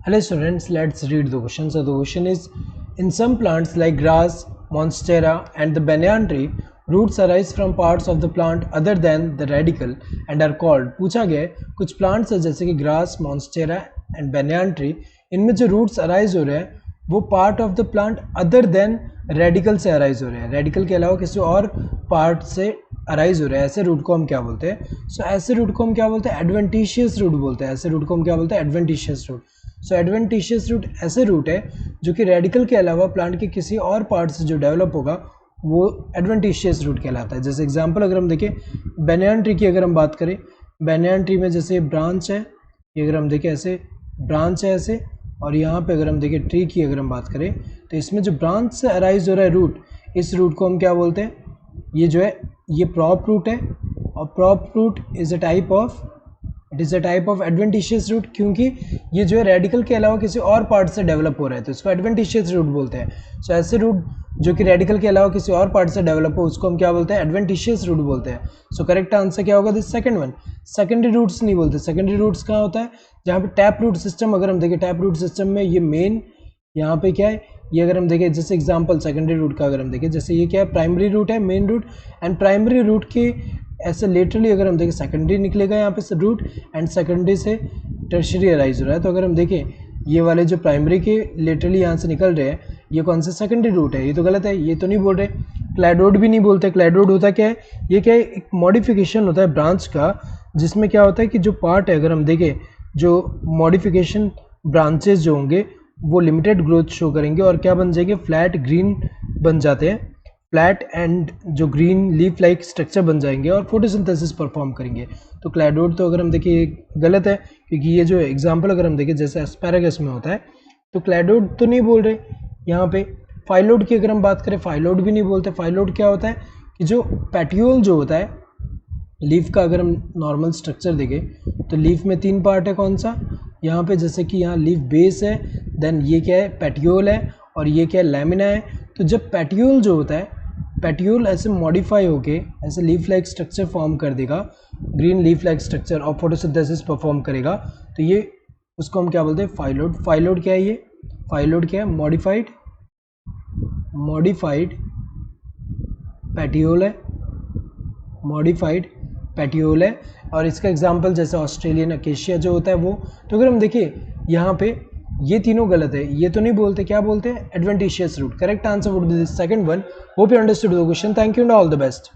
Hello students, let's read the question. So the question is, in some plants like grass, monstera and the banyan tree, roots arise from parts of the plant other than the radicle and are called. पूछा गया कुछ plants है जैसे कि grass, monstera and banyan tree, इनमें जो roots arise हो रहे हैं वो part of the plant other than radical से arise हो रहे हैं, radical के अलावा किसी और part से अराइज हो रहा है, ऐसे रूट को हम क्या बोलते हैं? सो ऐसे रूट को हम क्या बोलते हैं? एडवेंटिशियस रूट बोलते हैं। ऐसे रूट को हम क्या बोलते हैं? Adventitious root. So adventitious root ऐसे रूट है जो कि रेडिकल के अलावा प्लांट के किसी और पार्ट से जो डेवलप होगा वो एडवेंटिशियस रूट कहलाता है। जैसे एग्जांपल अगर हम देखें बैनियान ट्री की, अगर हम बात करें बैनियान ट्री में जैसे ब्रांच है, ये अगर हम देखें ऐसे ब्रांच है ऐसे, और यहाँ पे अगर हम देखें ट्री की अगर हम बात करें तो इसमें जो ब्रांच से अराइज हो रहा है रूट, इस रूट को हम क्या बोलते हैं? ये जो है ये प्रॉप रूट है, और prop root is a type of adventitious root, क्योंकि ये जो है रेडिकल के अलावा किसी और पार्ट से डेवलप हो रहा है तो इसको एडवेंटिशियस रूट बोलते हैं। सो ऐसे रूट जो कि रेडिकल के अलावा किसी और पार्ट से डेवलप हो उसको हम क्या बोलते हैं? एडवेंटिशियस रूट बोलते हैं। सो करेक्ट आंसर क्या होगा? This second one. Secondary roots नहीं बोलते। सेकेंडरी रूट्स कहाँ होता है? जहाँ पे टैप रूट सिस्टम, अगर हम देखें टैप रूट सिस्टम में ये मेन यहाँ पे क्या है, ये अगर हम देखें जैसे एग्जांपल सेकेंडरी रूट का अगर हम देखें, जैसे ये क्या है? प्राइमरी रूट है, main root, and primary root के ऐसे लेटरली अगर हम देखें सेकेंडरी निकलेगा यहाँ पे रूट, एंड सेकेंडरी से टर्शरी अराइज हो रहा है। तो अगर हम देखें ये वाले जो प्राइमरी के लेटरली यहाँ से निकल रहे हैं ये कौन सा? सेकेंडरी रूट है। ये तो गलत है, ये तो नहीं बोल रहे। क्लैडोड भी नहीं बोलते। क्लैडोड होता क्या है? ये क्या है? एक मॉडिफिकेशन होता है ब्रांच का, जिसमें क्या होता है कि जो पार्ट है अगर हम देखें जो मॉडिफिकेशन ब्रांचेस जो होंगे वो लिमिटेड ग्रोथ शो करेंगे और क्या बन जाएंगे? फ्लैट ग्रीन बन जाते हैं, फ्लैट एंड जो ग्रीन लीफ लाइक स्ट्रक्चर बन जाएंगे और फोटोसिंथेसिस परफॉर्म करेंगे। तो क्लैडोड तो अगर हम देखिए गलत है, क्योंकि ये जो एग्जांपल अगर हम देखें जैसे एस्पैरागस में होता है तो क्लैडोड तो नहीं बोल रहे यहाँ पे। फाइलोड की अगर हम बात करें फाइलोड भी नहीं बोलते। फाइलोड क्या होता है कि जो पैट्यूल जो होता है लीफ का, अगर हम नॉर्मल स्ट्रक्चर देखें तो लीफ में 3 पार्ट है। कौन सा? यहाँ पे जैसे कि यहाँ लीफ बेस है, देन ये क्या है? पेट्यूल है, और ये क्या है? लैमिना है। तो जब पेट्यूल जो होता है, पेट्यूल ऐसे मॉडिफाई होके ऐसे लीफ लाइक स्ट्रक्चर फॉर्म कर देगा, ग्रीन लीफ लाइक स्ट्रक्चर, और फोटोसिंथेसिस परफॉर्म करेगा, तो ये उसको हम क्या बोलते हैं? फाइलोड। फाइलोड क्या है? ये फाइलोड क्या है? मॉडिफाइड पेट्यूल है, मॉडिफाइड पेट्यूल है। और इसका एग्जांपल जैसे ऑस्ट्रेलियन अकेशिया जो होता है वो। तो अगर हम देखिए यहाँ पे ये तीनों गलत है, ये तो नहीं बोलते। क्या बोलते हैं? Adventitious root. Correct answer would be the second one. Hope you understood the question. Thank you and all the best.